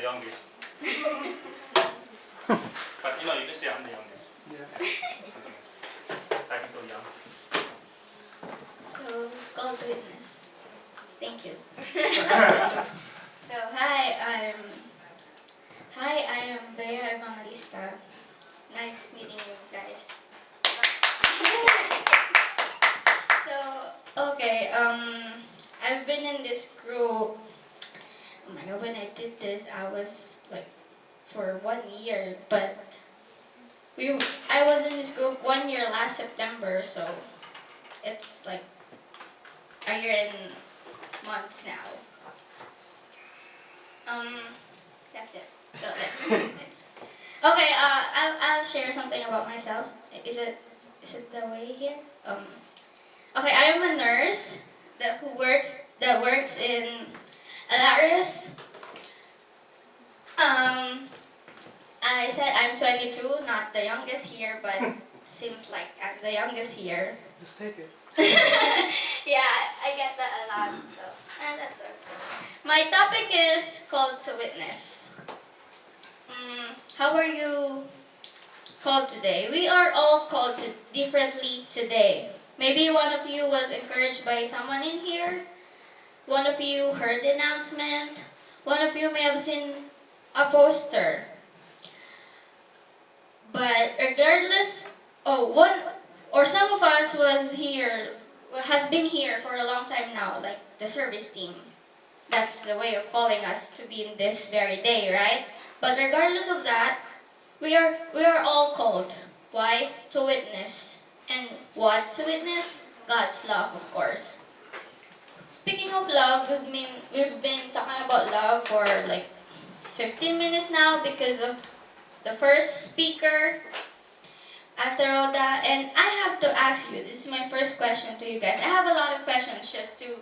youngest. But you can say I'm the youngest. Yeah. So I can feel young. So, called to witness. Thank you. So, I am Bea Evangelista. Nice meeting you guys. So, okay, I've been in this group. Oh my god, when I did this, I was like for 1 year, but I was in this group 1 year last September, so it's like a year and months now. That's it. So that's okay. I'll share something about myself. Is it the way here? Okay, I am a nurse that works in Alaris. I said I'm 22, not the youngest here, but seems like I'm the youngest here. Just take it. Yeah, I get that a lot. So, that's okay. My topic is called to witness. How are you called today? We are all called differently today. Maybe one of you was encouraged by someone in here. One of you heard the announcement. One of you may have seen a poster. But regardless, some of us has been here for a long time now, like the service team. That's the way of calling us to be in this very day, right? But regardless of that, we are all called. Why? To witness. And what to witness? God's love, of course. Speaking of love, we've been talking about love for like 15 minutes now because of the first speaker, Ate Rhoda, and I have to ask you, this is my first question to you guys. I have a lot of questions just to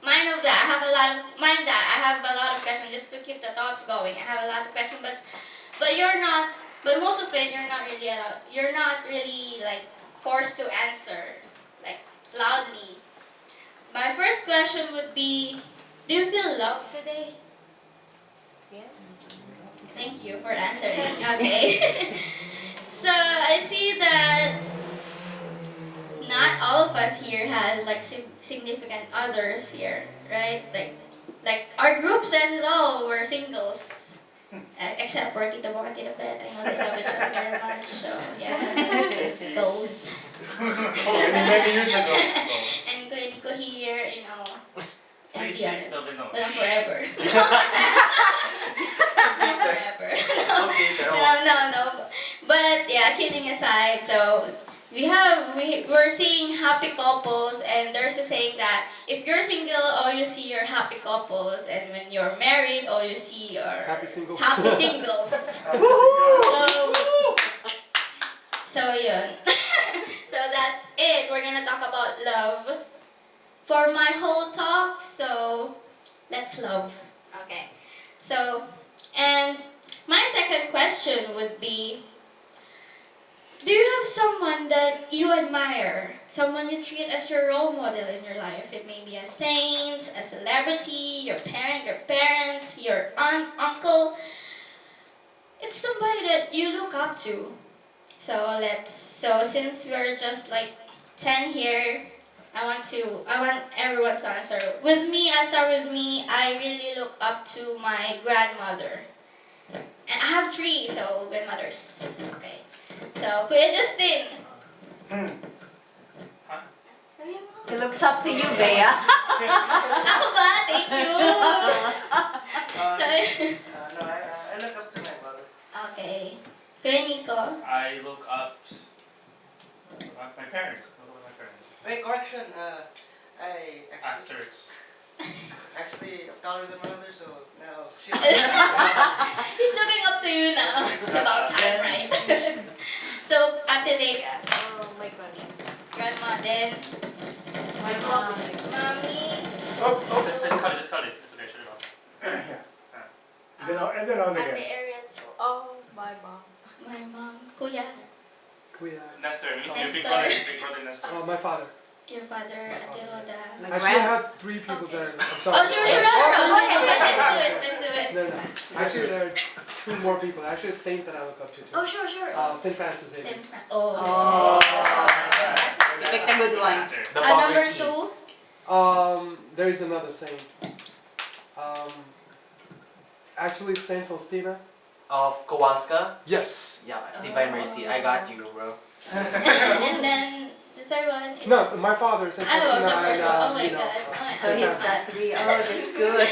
mind that. I have a lot of questions just to keep the thoughts going. I have a lot of questions, but most of it you're not really like forced to answer like loudly. My first question would be, do you feel loved today? Yes. Thank you for answering. Okay. So I see that not all of us here has like significant others here, right? Like our group says it all, we're singles. Except for Tita Boca, Tita Bet. I know they love each other very much, so yeah. Goals. Many years ago. And Kuya Nico here, and Please let me know. But I'm forever. Forever. Okay, No. But yeah, kidding aside, so we're seeing happy couples, and there's a saying that if you're single, all you see are happy couples, and when you're married, all you see are Happy singles. Happy singles. So yun. So that's it. We're gonna talk about love for my whole talk. So let's love. Okay. So, and my second question would be, do you have someone that you admire? Someone you treat as your role model in your life? It may be a saint, a celebrity, your parents, your aunt, uncle. It's somebody that you look up to. So since we're just like 10 here, I want everyone to answer. With me, I'll start with me. I really look up to my grandmother. And I have 3, so grandmothers. Okay. So, Kuya Justin. Huh? Sabi mo. It looks up to you, Bea. Ako ba? Thank you. No, I look up to my mother. Okay. Kuya Nico. I look up my parents. I look at my parents. Wait, correction. I Asterix. actually I'm taller than my mother, so now she. He's looking up to you now. It's about time, right? So, Ate Leia. Oh my God. Grandma, then My mom. Mommy. Just cut it. It's okay, shut it off. And then on Ate again. Ariel. Oh, my mom. My mom. Kuya. Kuya. Nestor, means your Nestor. big brother Nestor. My father. Your father, Ate Rhoda. My Actually, I grand. had 3 people Okay. there. I'm Oh, sorry. sure. Okay, let's do it. No. Actually, there are two more people. Actually, a saint that I look up to too. Oh, sure. Saint Francis Xavier. Saint Fran. Oh. Oh. That's You a picked a good one. Answer. The Number poverty 2. There is another saint. Actually, Saint Faustina. of Kowalska. Yes. Yeah, Divine Mercy. I got you, bro. And then the third one is. No, my father, Saint I was Faustina. the first one. Oh my you know, god. Oh, I So hate he's Francis. got math. 3. Oh, that's good.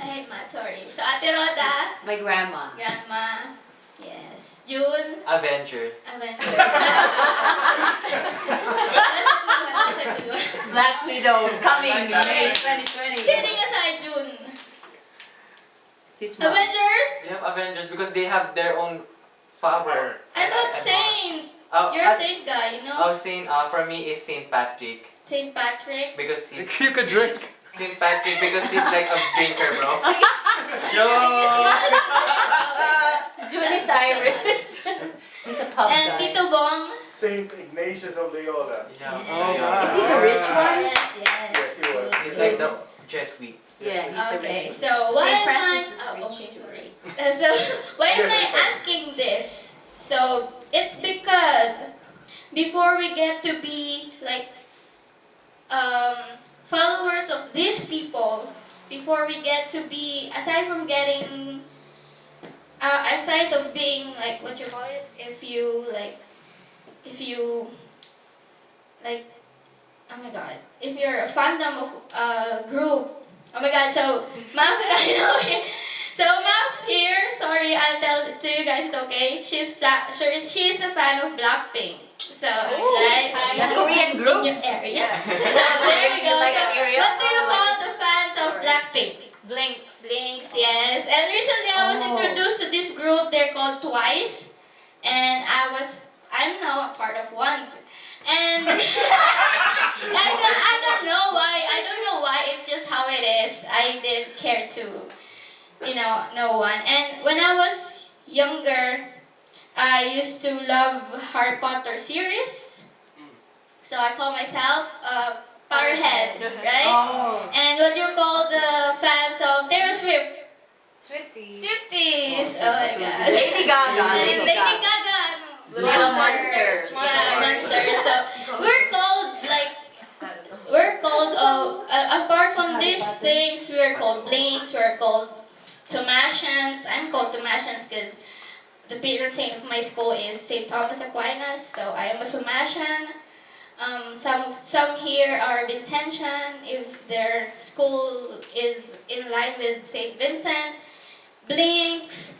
I hate math, sorry. So Ate Roda, My grandma. Grandma, yes. June, Avenger. Avenger. That's a good one. Black Widow coming Okay. May 2020. Kidding aside, June. His mom. Avengers? They have Avengers because they have their own power. I thought Saint. Oh, You're a Saint guy, you know? Saint, for me is Saint Patrick Saint Patrick. because he's You could drink. Saint Patrick because he's like a drinker, bro. Oh June is Irish. He's a pub And guy. Tito Bong. Saint Ignatius of Loyola. Yeah. Oh, wow. Is he the rich one? Yes. Yes, he was. He's like the Jesuit. Yeah, he's the Okay, rich so one. why Saint am I? Francis is Oh, rich okay, too. sorry. So why am I asking this? So it's because before we get to be like followers of these people, before we get to be aside from getting aside of being like what you call it, if you oh my god, if you're a fandom of a group, oh my god, so Mav, I know it. So Mav here, sorry, I'll tell it to you guys, it's okay. She's a fan of Blackpink. So, right? The Korean group? In your area. So there we go. You like So, an area? what do you call the fans of Blackpink? Blinks. Blinks, yes. And recently I was introduced to this group. They're called Twice. And I'm now a part of Once. And I don't know why. I don't know why. It's just how it is. I didn't care to, know one. And when I was younger, I used to love Harry Potter series. So I call myself a Potterhead, right? Oh. And what you call the fans of Taylor Swift? Swifties. Swifties. Oh my god. Lady Gaga. And Lady Gaga. Little monsters. Yeah, monsters. So we're called apart from these things, we're called Blinks, we're called Tomasians. I'm called Tomasians because the patron saint of my school is St. Thomas Aquinas, so I am a Tomasian. Some here are Vincentian if their school is in line with St. Vincent. Blinks,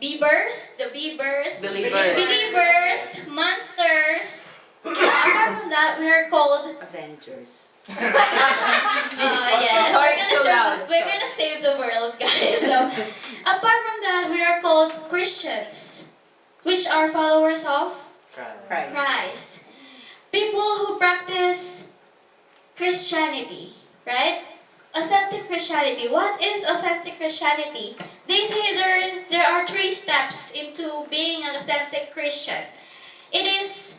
Beavers, Believers, Monsters. Apart from that, we are called Avengers. yes, Sorry, too loud. we're gonna save the world, guys. So, apart from that, we are called Christians, which are followers of Christ. Christ. People who practice Christianity, right? Authentic Christianity. What is authentic Christianity? They say there are 3 steps into being an authentic Christian. It is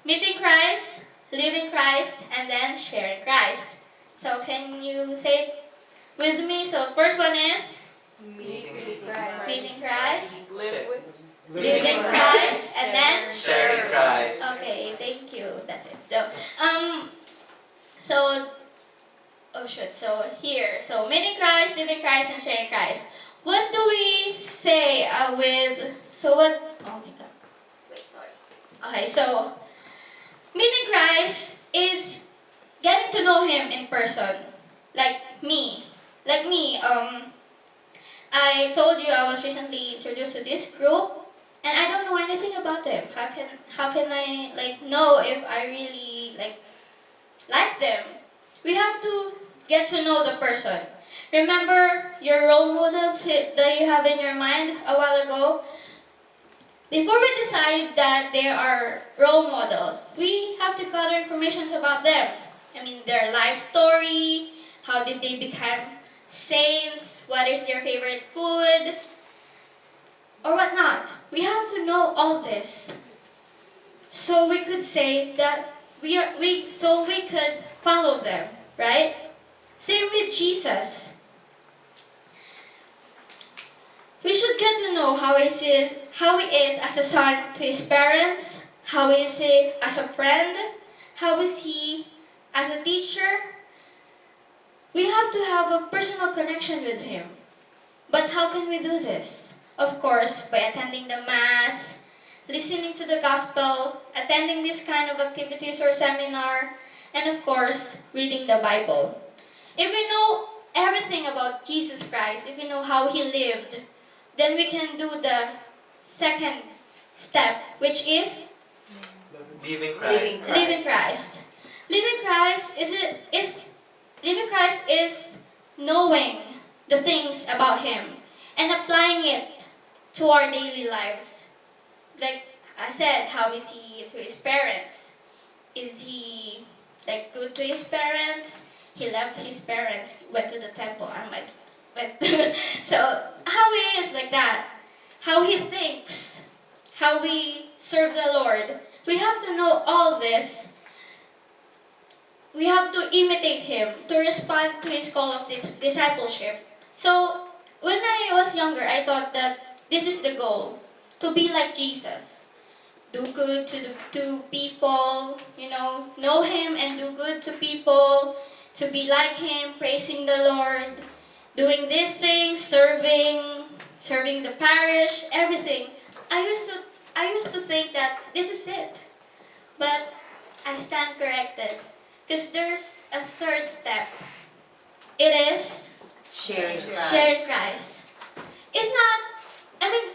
meeting Christ, living Christ, and then sharing Christ. So can you say it with me? So first one is Meeting meeting Christ, Shit. living Christ, and then Sharing Christ. okay, thank you. That's it. So here, so meeting Christ, living Christ, and sharing Christ. What do we say oh my god. Wait, sorry. Okay, so meeting Christ is getting to know Him in person. Like me, I told you I was recently introduced to this group, and I don't know anything about them. How can I know if I really like them? We have to get to know the person. Remember your role models that you have in your mind a while ago? Before we decide that they are role models, we have to gather information about them. I mean, their life story, how did they become saints, what is their favorite food, or whatnot. We have to know all this, so we could say that we could follow them, right? Same with Jesus. We should get to know how he is as a son to his parents, how is he as a friend, how is he as a teacher. We have to have a personal connection with him. But how can we do this? Of course, by attending the Mass, listening to the Gospel, attending this kind of activities or seminar, and of course, reading the Bible. If we know everything about Jesus Christ, if we know how he lived, then we can do the second step, which is Living Christ. living Christ. Living Christ is knowing the things about him and applying it to our daily lives. Like I said, how is he to his parents? Is he like good to his parents? He loved his parents, went to the temple. I'm like, but so how he is like that, how he thinks, how we serve the Lord. We have to know all this. We have to imitate him to respond to his call of discipleship. So when I was younger, I thought that this is the goal, to be like Jesus. Do good to people, know him and do good to people, to be like him, praising the Lord, doing these things, serving the parish, everything. I used to think that this is it. But I stand corrected. Because there's a third step. It is Sharing Christ. sharing Christ.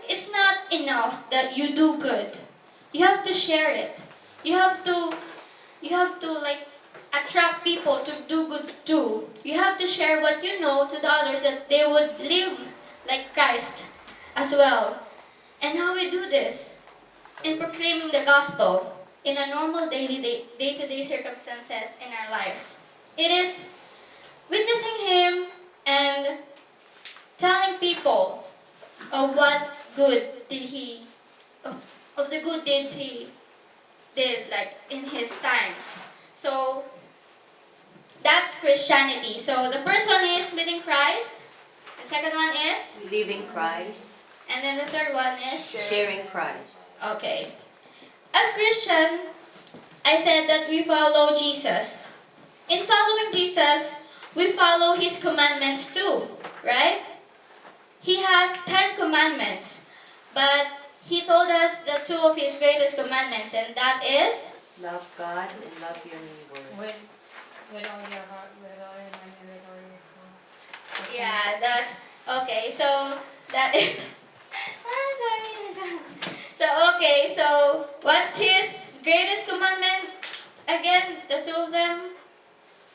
It's not enough that you do good. You have to share it. You have to like attract people to do good too. You have to share what you know to the others, that they would live like Christ as well. And how we do this? In proclaiming the gospel in a normal daily day-to-day circumstances in our life. It is witnessing him and telling people of what good did he, of the good deeds he did like in his times. So that's Christianity. So the first one is meeting Christ. The second one is, Living Christ. and then the third one is, Sharing Christ. okay. As Christian, I said that we follow Jesus. In following Jesus, we follow his commandments too, right? He has 10 commandments, but he told us the two of his greatest commandments, and that is Love God and love your neighbor. With all your heart, with all your mind, and with all your soul. yeah, that's okay. So that is sorry. So what's his greatest commandment again? The two of them,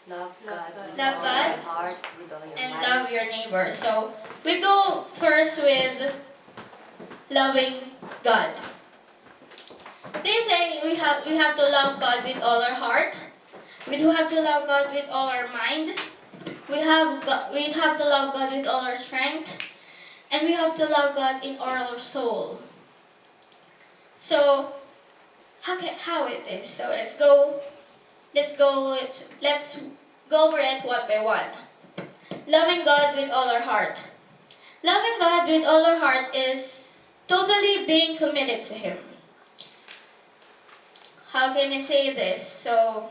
Love God. Love with God. all your heart, with all your and mind. love your neighbor. So we go first with loving God. They say we have to love God with all our heart. We do have to love God with all our mind. We have to love God with all our strength, and we have to love God in all our soul. So how it is? So let's go over it one by one. Loving God with all our heart. Loving God with all our heart is totally being committed to him. How can I say this? So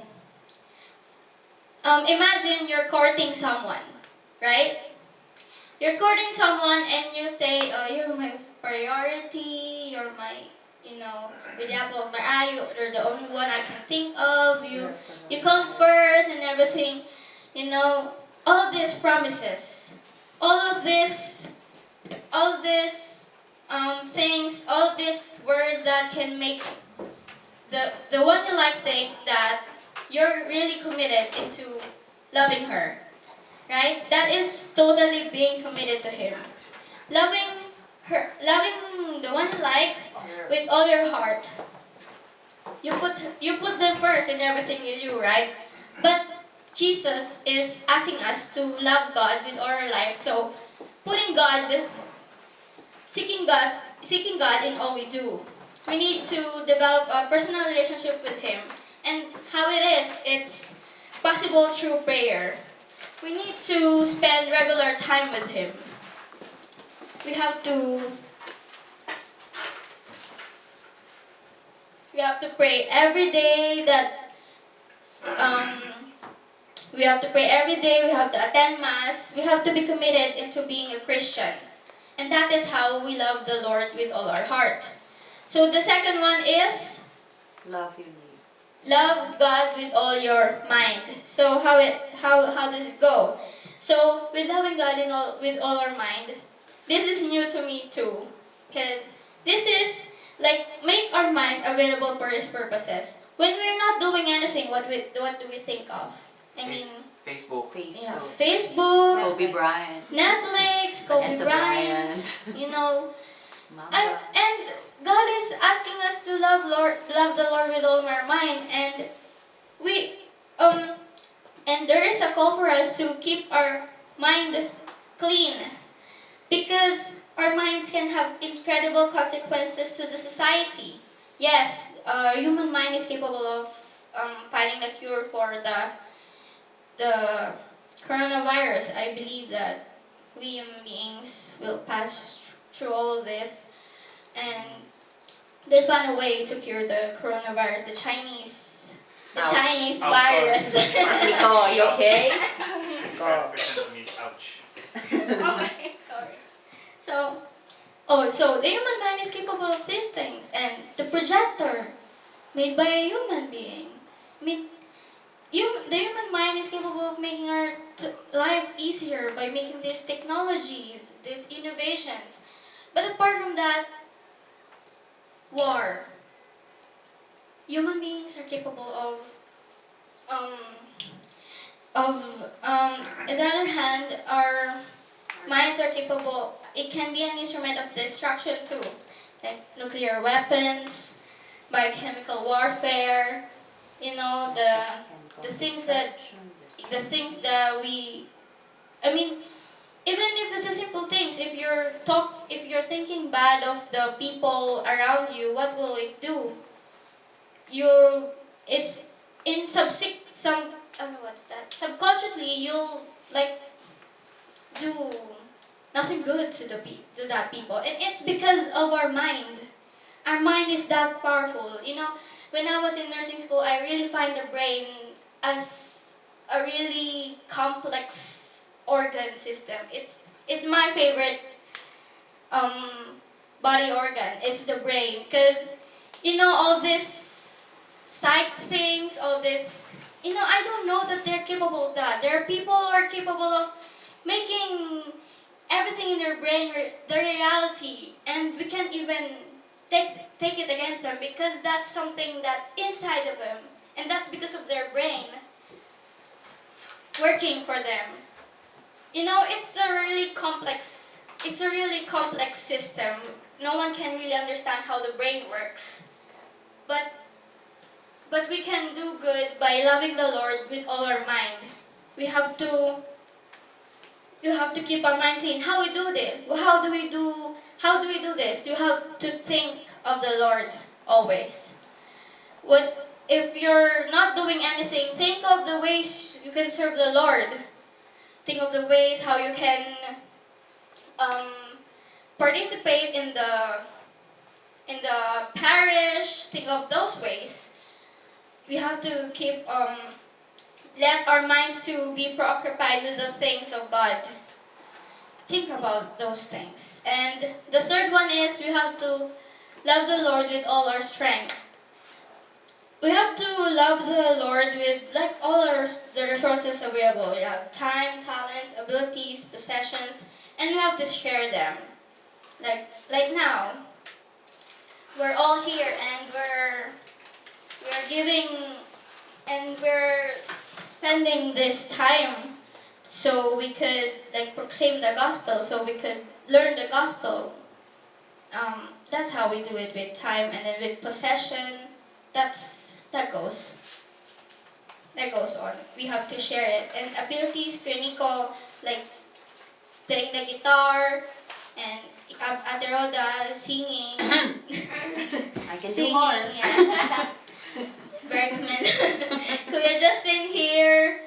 imagine you're courting someone, right? You're courting someone and you say, oh, you're my priority, you're my, you're the apple of my eye, you're the only one I can think of, you come first and everything, all these promises, all of these things, all these words that can make the one you like think that you're really committed into loving her, right? That is totally being committed to him. Loving the one you like with all your heart. You put them first in everything you do, right? But Jesus is asking us to love God with all our life. So seeking God in all we do. We need to develop a personal relationship with him. And how it's possible through prayer. We need to spend regular time with him. we have to pray every day that we have to pray every day, we have to attend Mass, we have to be committed into being a Christian. And that is how we love the Lord with all our heart. So the second one is Love your neighbor. love God with all your mind. So how does it go? So with loving God with all our mind, this is new to me too, because this is like make our mind available for His purposes. When we're not doing anything, what do we think of? I mean, Facebook. yeah, Facebook. Facebook, Kobe Bryant. Netflix, Kobe Vanessa Bryant, Bryant. you know. Mamba. And God is asking us to love the Lord with all our mind, and and there is a call for us to keep our mind clean, because our minds can have incredible consequences to the society. Yes, human mind is capable of finding the cure for the coronavirus. I believe that we human beings will pass through all of this, and they find a way to cure the coronavirus, the Chinese Ouch. virus. Rico, you okay? 5% of me is ouch. Okay, sorry. So the human mind is capable of these things, and the projector made by a human being. I mean, the human mind is capable of making our life easier by making these technologies, these innovations. But apart from that, war. Human beings are capable of, on the other hand, our minds are capable, it can be an instrument of destruction too, like nuclear weapons, biochemical warfare, you know, the things that we, I mean, even if it's the simple things, if you're thinking bad of the people around you, what will it do? It's in subconsciously you'll like do nothing good to that people, and it's because of our mind. Our mind is that powerful. You know, when I was in nursing school, I really find the brain as a really complex organ system. It's my favorite body organ. It's the brain, because you know all this psych things, all this. You know, I don't know that they're capable of that. There are people who are capable of making everything in their brain the reality, and we can't even take it against them, because that's something that inside of them, and that's because of their brain working for them. You know, it's a really complex system. No one can really understand how the brain works, but we can do good by loving the Lord with all our mind. You have to keep our mind clean. How we do this? How do we do this? You have to think of the Lord always. What if you're not doing anything? Think of the ways you can serve the Lord. Think of the ways how you can participate in the parish. Think of those ways. We have to keep let our minds to be preoccupied with the things of God. Think about those things. And the third one is we have to love the Lord with all our strength. We have to love the Lord with like all the resources available. We have time, talents, abilities, possessions, and we have to share them. Like now, we're all here and we're giving and we're spending this time so we could like proclaim the gospel, so we could learn the gospel. That's how we do it with time, and then with possession. That goes on. We have to share it. And abilities, Nico, like playing the guitar, and Ate Rhoda singing. I can do Singing, more. yeah. Very commendable. Kuya Justin here,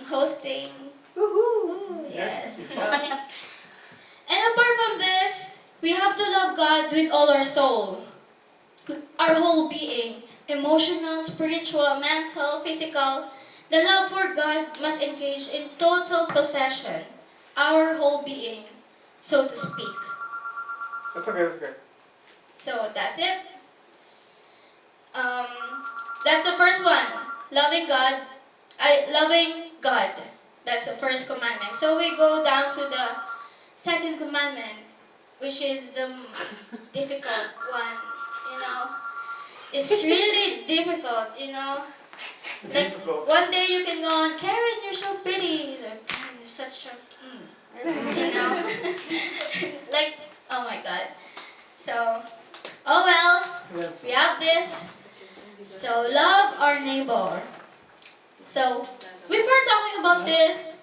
hosting. Woohoo! Ooh, yes. So. And apart from love God with all our soul, our whole being, emotional, spiritual, mental, physical. The love for God must engage in total possession, our whole being, so to speak. That's okay, that's okay. So that's it. That's the first one. Loving God. Loving God. That's the first commandment. So we go down to the second commandment, which is the difficult one. You know, it's really difficult. You know, like Difficult. one day you can go on, Karen, you're so pretty. So, Karen is such a, you know, like, oh my God. So, oh well, we have this. So love our neighbor. So before talking about this,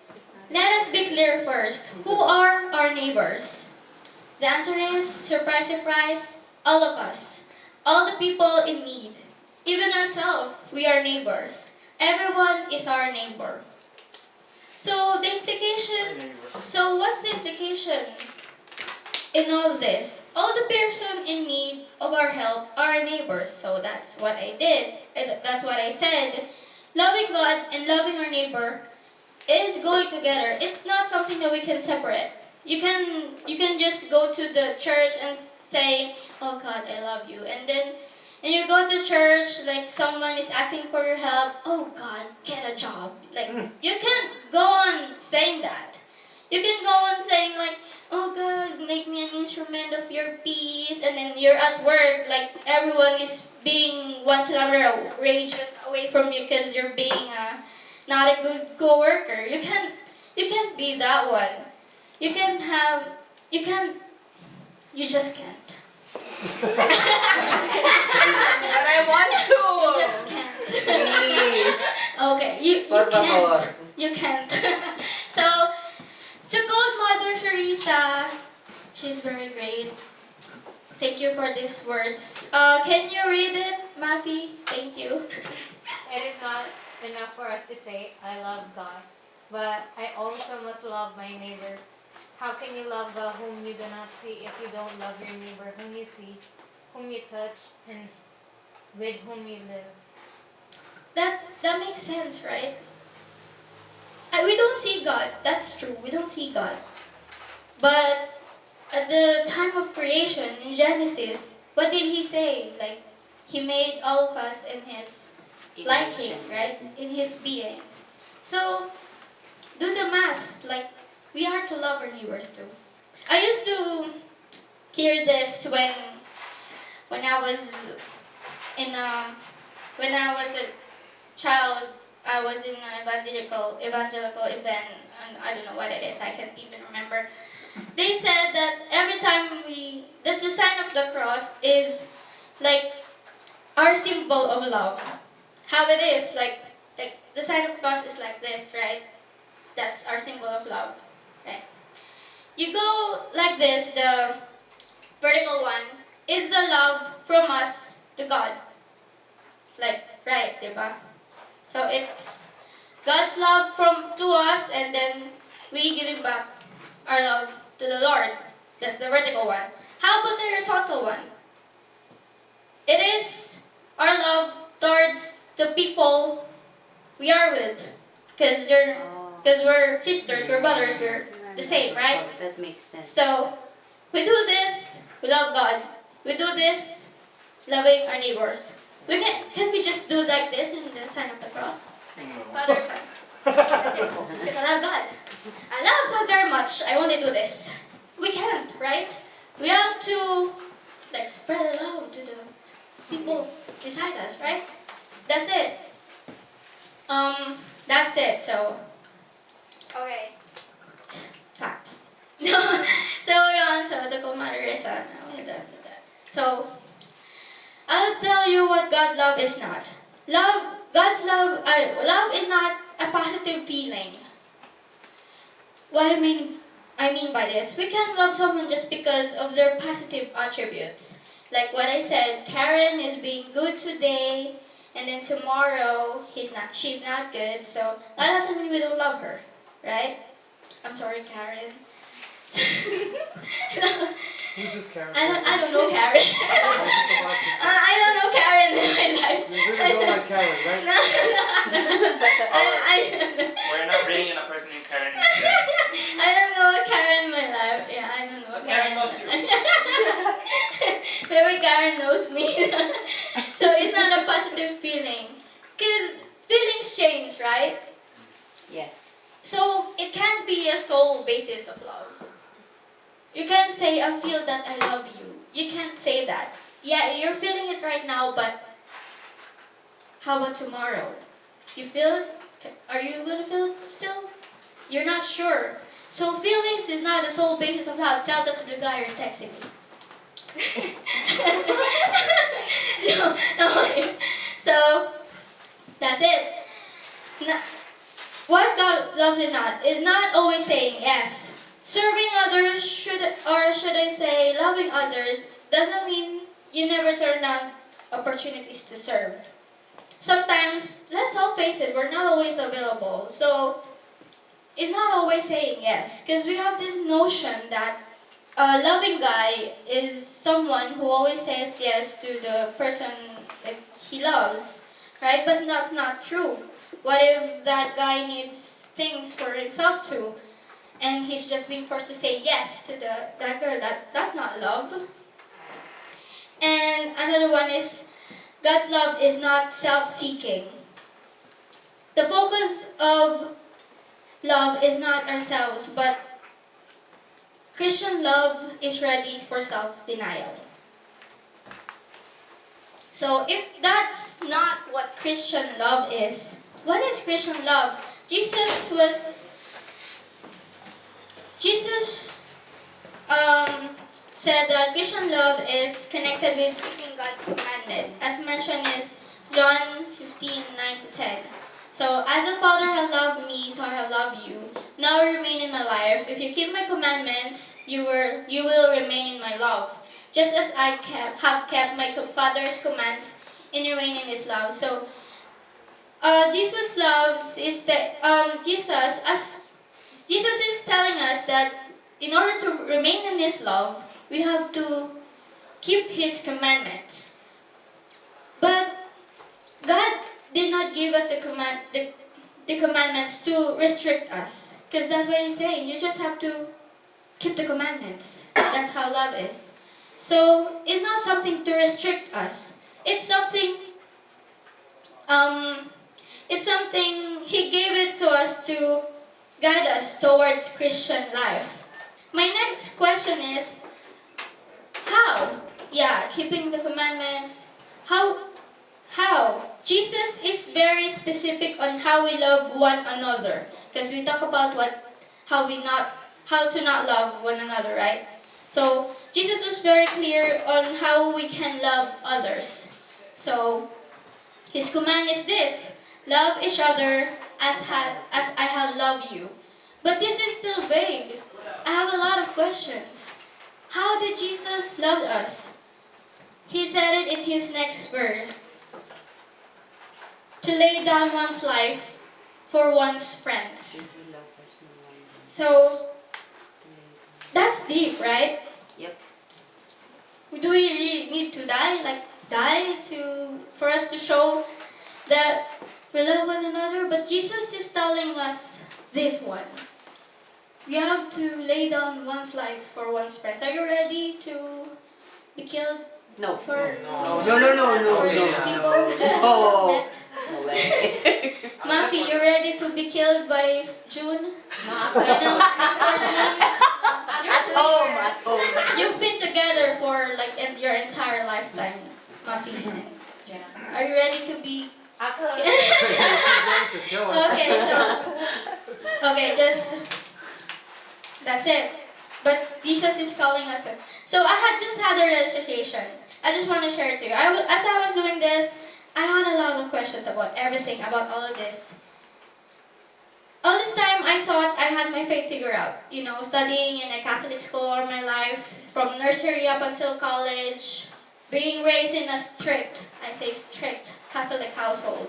let us be clear first. Who are our neighbors? The answer is, surprise, surprise, all of us. All the people in need. Even ourselves, we are neighbors. Everyone is our neighbor. So what's the implication in all this? All the person in need of our help are our neighbors. So that's what I did. That's what I said. Loving God and loving our neighbor is going together. It's not something that we can separate. You can just go to the church and say, "Oh God, I love you," and you go to church, like someone is asking for your help. "Oh God, get a job." Like you can't go on saying that. You can go on saying like, "Oh God, make me an instrument of your peace," and then you're at work, like everyone is being 1 kilometer radius away from you because you're being not a good co-worker. You can't be that one. You just can't. But I want to. You just can't. Please. Okay, you Por favor. can't. You can't. So, to quote Mother Teresa, she's very great. Thank you for these words. Can you read it, Mappy? Thank you. It is not enough for us to say, I love God, but I also must love my neighbor. How can you love God whom you do not see if you don't love your neighbor whom you see, whom you touch, and with whom you live? That makes sense, right? We don't see God. That's true. We don't see God. But at the time of creation in Genesis, what did he say? Like, he made all of us in his liking, right? In his being. So, do the math. Like, we are to love our neighbors too. I used to hear this when I was in when I was a child. I was in an evangelical event, and I don't know what it is. I can't even remember. They said that every time that the sign of the cross is like our symbol of love. How it is, like the sign of the cross is like this, right? That's our symbol of love, right? You go like this, the vertical one is the love from us to God. Like, right, diba? So it's God's love to us, and then we giving back our love to the Lord. That's the vertical one. How about the horizontal one? It is our love towards the people we are with, because we're sisters, we're brothers, we're the same, right? That makes sense. So we do this, we love God. We do this, loving our neighbors. Can we just do like this in the sign of the cross? Father, Son. That's it. Because I love God. I love God very much. I only do this. We can't, right? We have to like spread love to the people beside us, right? That's it. That's it. So, okay. Facts. So yun, so to ko Marisa. So, I'll tell you what God's love is not. God's love is not a positive feeling. What I mean by this, we can't love someone just because of their positive attributes. Like what I said, Karen is being good today, and then tomorrow she's not good. So that doesn't mean we don't love her, right? I'm sorry, Karen. Who's this Karen? I don't know Karen. I was just about to say. I don't know Karen in my life. You really don't like Karen, right? No, I don't know. We're not bringing a person named Karen. I don't know a Karen in my life. Yeah, I don't know a Karen Karen. knows you. Maybe Karen knows me. So it's not a positive feeling. Because feelings change, right? Yes. So it can't be a sole basis of love. You can't say, I feel that I love you. You can't say that. Yeah, you're feeling it right now, but how about tomorrow? You feel it? Are you going to feel it still? You're not sure. So feelings is not the sole basis of love. Tell that to the guy you're texting me. No. So, that's it. What God loves is not always saying yes. Serving others, should I say loving others, doesn't mean you never turn down opportunities to serve. Sometimes, let's all face it, we're not always available. So, it's not always saying yes. Because we have this notion that a loving guy is someone who always says yes to the person that he loves. Right? But that's not true. What if that guy needs things for himself too? And he's just being forced to say yes to that girl. That's not love. And another one is God's love is not self-seeking. The focus of love is not ourselves, but Christian love is ready for self-denial. So if that's not what Christian love is, what is Christian love? Jesus said that Christian love is connected with keeping God's commandment. As mentioned is John 15:9-10. So, as the Father has loved me, so I have loved you. Now remain in my life. If you keep my commandments, you will remain in my love. Just as I have kept my Father's commands and remain in His love. So, Jesus is telling us that in order to remain in His love, we have to keep His commandments. But God did not give us the commandments to restrict us. Because that's what He's saying. You just have to keep the commandments. That's how love is. So it's not something to restrict us. It's something He gave it to us to guide us towards Christian life. My next question is, how? Yeah, keeping the commandments. How? Jesus is very specific on how we love one another. Because we talk about how to not love one another, right? So Jesus was very clear on how we can love others. So His command is this: love each other as I have loved you. But this is still vague. I have a lot of questions. How did Jesus love us? He said it in His next verse: to lay down one's life for one's friends. So that's deep, right? Yep. Do we really need to die? For us to show that we love one another? But Jesus is telling us this one. You have to lay down one's life for one's friends. Are you ready to be killed No. for No. for these people that you just met? No way. Mafi, you ready to be killed by June? Before June? You're sweet. Oh, You've been together for your entire lifetime, Mafi and Jenna. Are you ready to be? Okay, that's it. But Jesus is calling us. So I just had a registration. I just want to share it to you. As I was doing this, I had a lot of questions about everything, about all of this. All this time, I thought I had my faith figured out. Studying in a Catholic school all my life, from nursery up until college, being raised in a strict Catholic household.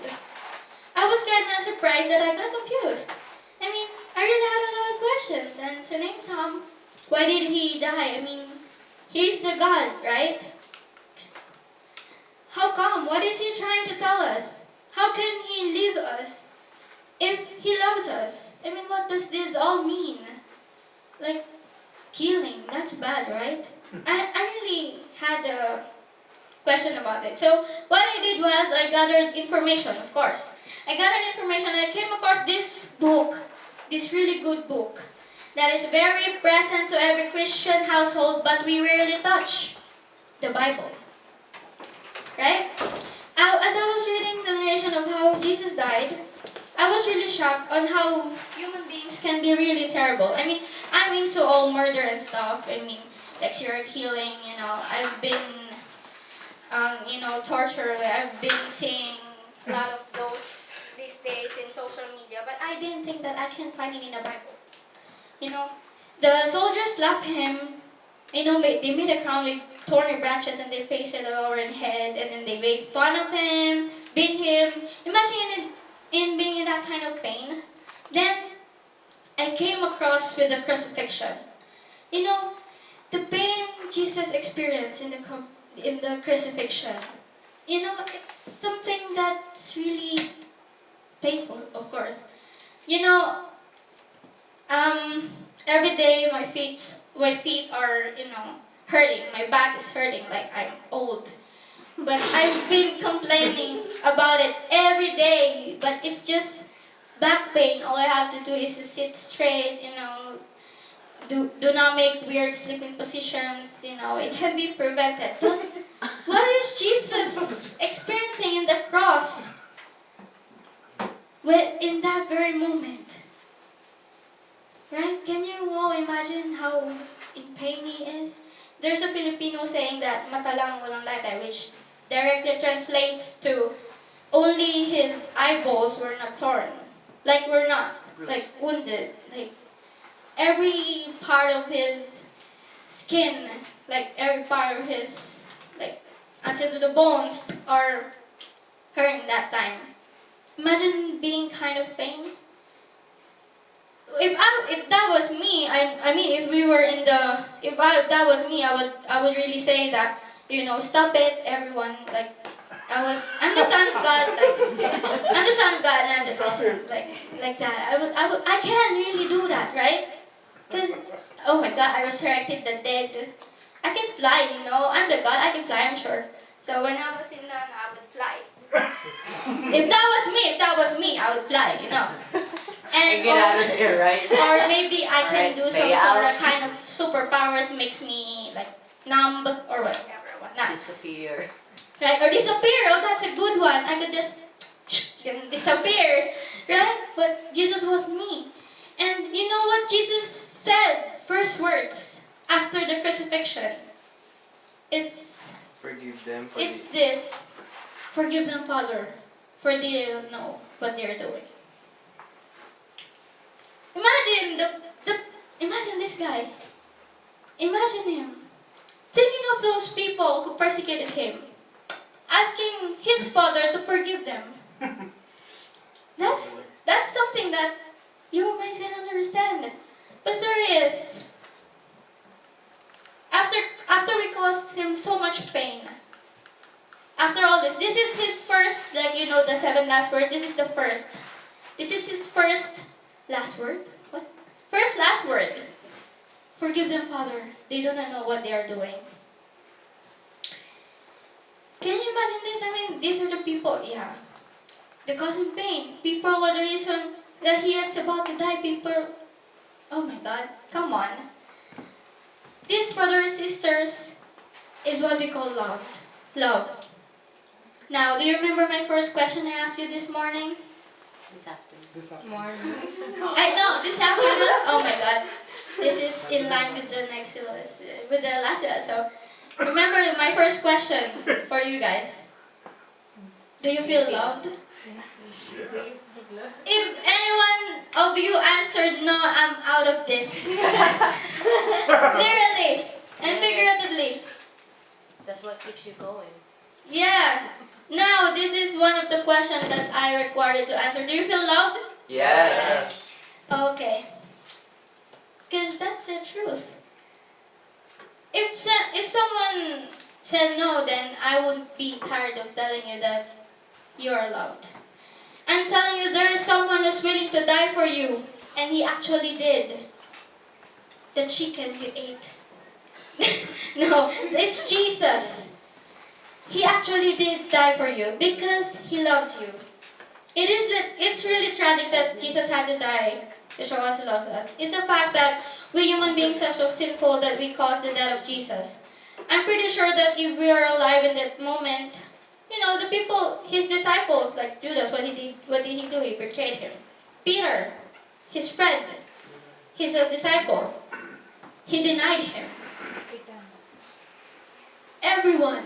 I was kind of surprised that I got confused. I really had a lot of questions, and to name some, why did He die? He's the God, right? How come? What is he trying to tell us? How can he leave us if he loves us? I mean, what does this all mean? Like, killing, that's bad, right? I really had a question about it. So what I did was I gathered information, of course. I gathered information and I came across this book, this really good book, that is very present to every Christian household, but we rarely touch, the Bible. Right? As I was reading the narration of how Jesus died, I was really shocked on how human beings can be really terrible. I mean, I'm into all murder and stuff. I mean, like serial killing, I've been, torture. I've been seeing a lot of those these days in social media, but I didn't think that I can find it in the Bible. The soldiers slapped him. They made a crown with thorny branches and they pasted it over his head, and then they made fun of him, beat him. Imagine in being in that kind of pain. Then I came across with the crucifixion. The pain Jesus experienced in the crucifixion. It's something that's really painful, of course. Every day my feet are, hurting. My back is hurting like I'm old. But I've been complaining about it every day. But it's just back pain. All I have to do is to sit straight, do not make weird sleeping positions, it can be prevented. But what is Jesus experiencing in the cross in that very moment? Right? Can you all imagine how in pain he is? There's a Filipino saying that mata lang walang latay, which directly translates to only his eyeballs were not torn. Like we're not wounded. Like every part of his skin, like every part of his, until to the bones are hurting that time. Imagine being kind of pain. If that was me, that was me, I would really say that, stop it, everyone. I'm the son of God. I'm the son of God, and listen, like that. I can't really do that, right? Because, oh my God, I resurrected the dead. I can fly, I'm the God. I can fly, I'm sure. So when I was in Nana, I would fly. If that was me, I would fly, And Get out of here, right? or maybe I can Alright, do some pay sort of out. kind of superpowers, makes me numb or whatnot. Disappear. Right? Or disappear. Oh, that's a good one. I could just disappear. Right? But Jesus was me. And you know what Jesus said? First words after the crucifixion. It's Forgive them for this. Forgive them, Father, for they don't know what they're doing. Imagine this guy. Imagine him thinking of those people who persecuted him, asking his father to forgive them. That's something that your minds can understand. But there is. After we caused him so much pain. After all this is his first, the 7 last words. This is the first. This is his first last word. What? First last word. Forgive them, Father. They do not know what they are doing. Can you imagine this? I mean, these are the people, They cause him pain. People are the reason that he is about to die. People, oh my God, come on. These brothers and sisters is what we call love. Now, do you remember my first question I asked you this morning? This afternoon. This afternoon. This afternoon. Oh my God, this is in line with the next syllabus, with the last syllabus. So, remember my first question for you guys. Do you feel loved? If anyone of you answered no, I'm out of this. Literally and figuratively. That's what keeps you going. Yeah. Now, this is one of the questions that I require you to answer. Do you feel loved? Yes. Okay. Because that's the truth. if someone said no, then I would be tired of telling you that you are loved. I'm telling you, there is someone who's willing to die for you, and he actually did. The chicken you ate. No, it's Jesus. He actually did die for you because he loves you. It's really tragic that Jesus had to die to show us he loves us. It's the fact that we human beings are so sinful that we cause the death of Jesus. I'm pretty sure that if we are alive in that moment, the people, his disciples, like Judas, what did he do? He betrayed him. Peter, his friend, he's a disciple. He denied him. Everyone,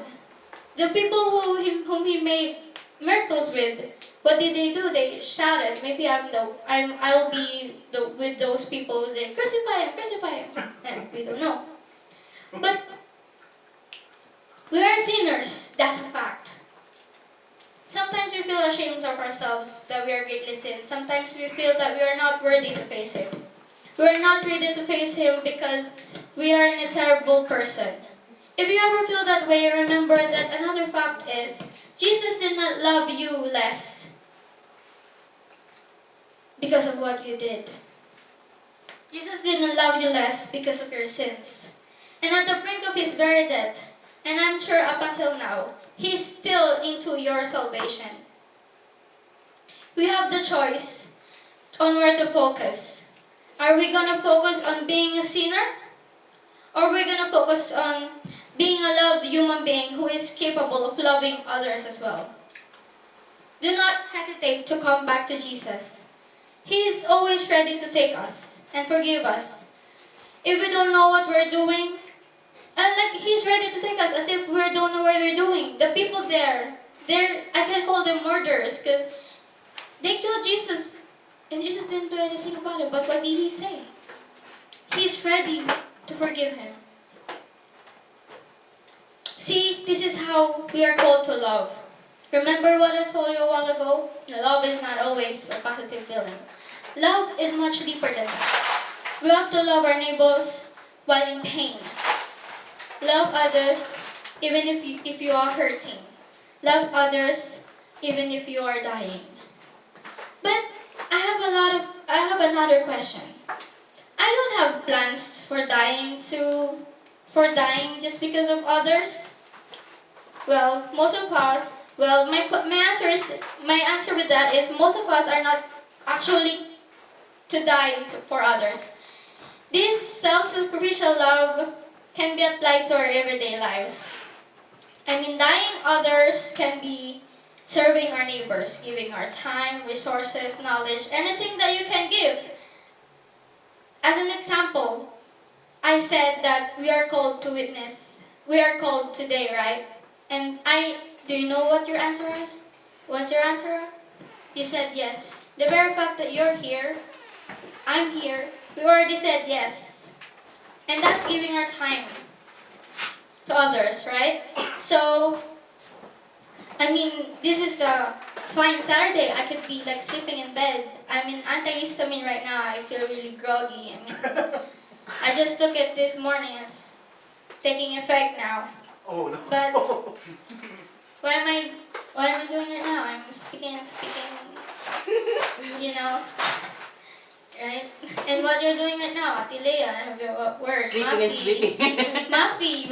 the people whom he made miracles with, what did they do? They shouted, maybe I'll be with those people. They crucify him. And we don't know. But we are sinners. That's a fact. Sometimes we feel ashamed of ourselves that we are greatly sinned. Sometimes we feel that we are not worthy to face him. We are not ready to face him because we are a terrible person. If you ever feel that way, remember that another fact is Jesus did not love you less because of what you did. Jesus did not love you less because of your sins. And at the brink of his very death, and I'm sure up until now, he's still into your salvation. We have the choice on where to focus. Are we going to focus on being a sinner? Or are we going to focus on being a loved human being who is capable of loving others as well? Do not hesitate to come back to Jesus. He is always ready to take us and forgive us. If we don't know what we're doing, and he's ready to take us as if we don't know what we're doing. The people there, I can call them murderers because they killed Jesus and Jesus didn't do anything about it. But what did he say? He's ready to forgive him. See, this is how we are called to love. Remember what I told you a while ago? Love is not always a positive feeling. Love is much deeper than that. We have to love our neighbors while in pain. Love others even if you are hurting. Love others even if you are dying. But I have another question. I don't have plans for dying just because of others. Well, most of us, my answer with that is most of us are not actually to die for others. This self-sacrificial love can be applied to our everyday lives. Dying others can be serving our neighbors, giving our time, resources, knowledge, anything that you can give. As an example, I said that we are called to witness. We are called today, right? And do you know what your answer is? What's your answer? You said yes. The very fact that you're here, I'm here, we already said yes. And that's giving our time to others, right? So, this is a fine Saturday. I could be sleeping in bed. I'm in antihistamine right now. I feel really groggy. I just took it this morning. It's taking effect now. Oh no. But what am I doing right now? I'm speaking, right? And what you're doing right now, Atilea, work. Sleeping and sleeping. Mafi,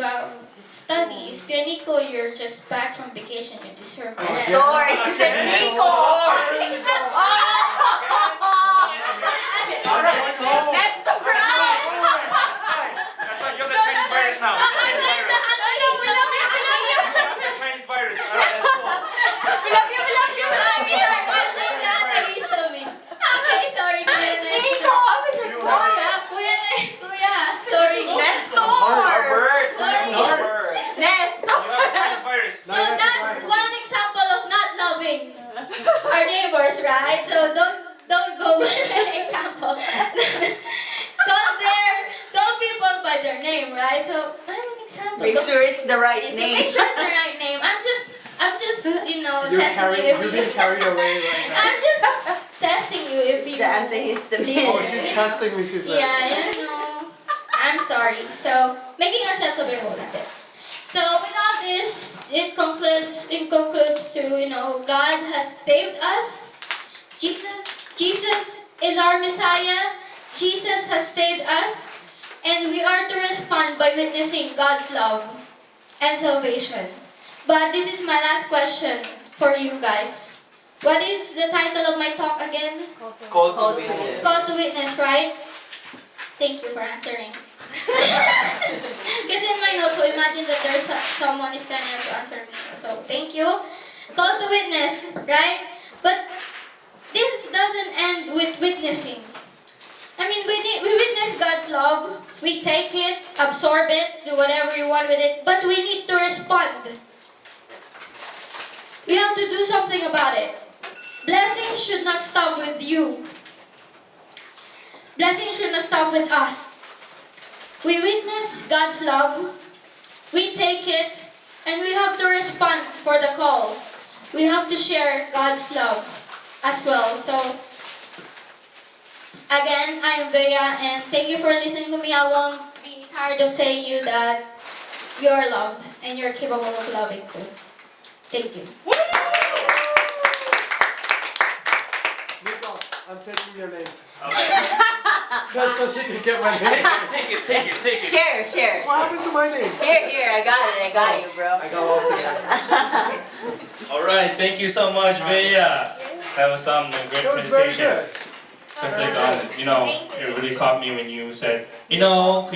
studies. Kuya Nico, you're just back from vacation. You deserve it. Stories and Nico! That's the bride! That's why you have the Chinese virus now. That's the Chinese virus. Alright, that's cool. We love you, we love you! Okay, sorry, Kuya Nico! Kuya, sorry. Nestor! Norbert! Sorry. Norbert! Nestor! You have the Chinese virus. So that's one example of not loving our neighbors, right? So don't go with an example. Call people by their name, right? So I'm an example. Make sure it's the right So name. make sure it's the right name. I'm just You're testing you if being carried away right now. I'm just testing you if It's you the antihistamine. Oh, she's testing me. She's like, Yeah, I'm I'm sorry. So, making ourselves available, that's it. So, without this, it concludes to, God has saved us. Jesus is our Messiah. Jesus has saved us. And we are to respond by witnessing God's love and salvation. But this is my last question for you guys. What is the title of my talk again? Called to witness. Call to witness, right? Thank you for answering. Because in my notes, so imagine that there's someone is kind enough to answer me. So thank you. Call to witness, right? But this doesn't end with witnessing. I mean, we witness God's love. We take it, absorb it, do whatever you want with it. But we need to respond. We have to do something about it. Blessing should not stop with you. Blessing should not stop with us. We witness God's love. We take it, and we have to respond for the call. We have to share God's love as well. So, again, I am Bea, and thank you for listening to me. I won't be tired of saying you that you're loved, and you're capable of loving too. Thank you. Nico, I'm taking your name. Okay. Just so she can get my name. Take it. Share. What happened to my name? Here, I got you, bro. I got lost again. Alright, thank you so much, Bea. That was a great That was very presentation. good. Because it really caught me when you said, Nico,